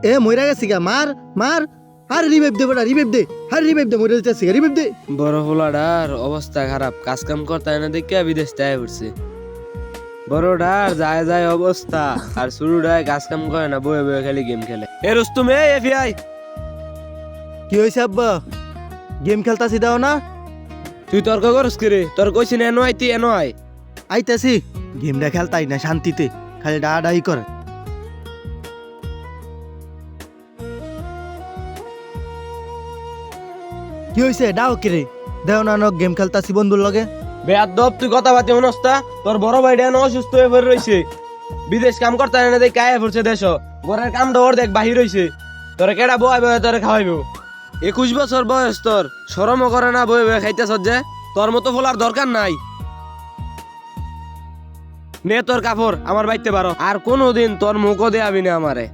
এ মইরা গেছি গা, মার মার। আর রিভাইভ দে বেটা, রিভাইভ দে। আর রিভাইভ দে, মইরা যাচ্ছি গা, রিভাইভ দে। বড় পোলাটার অবস্থা খারাপ, কাজ কাম করতে না দেখে বিদেশ থেকে পড়ছে। বড়টার যায় যায় অবস্থা, আর শুরুটায় কাজ কাম করে না, বয়ে বয়ে খালি গেম খেলে। এ রুস্তুম, এফিআই কি হয়েছে আব্বা? গেম খেলতাছি দাও না? তুই তর্ক করস কি রে? তোর কইছি না এনো আইতি, এনো আয়। আইতাছি। গেমটা খেলতাই না শান্তিতে, খালি ডাডাই করে। কি হয়েছে? ডাও কি রে? দেও না নক, গেম খেলতাছি বন্ধুর লগে। বেয়াদব, তুই কথা বাতি হনস্তা। তোর বড় ভাইটা এনো অসুস্থ হয়ে পড়ে রইছে, বিদেশ কাম করতে না দেখে আয়া পড়ছে দেশ। ঘরের কামটা ওর দেখ বাহির হইছে। তোরে কেডা বয় বয়ে তোরে খাওয়াইব? 21 বছর বয়স তোর, শরমও করে না বয়ে বয়ে খাইতেছ যে? তোর মতো ফোলার দরকার নাই। নে তোর কাপড়, আমার বাইতে পারো। আর কোনোদিন তোর মুখও দেয়াবি না আমারে।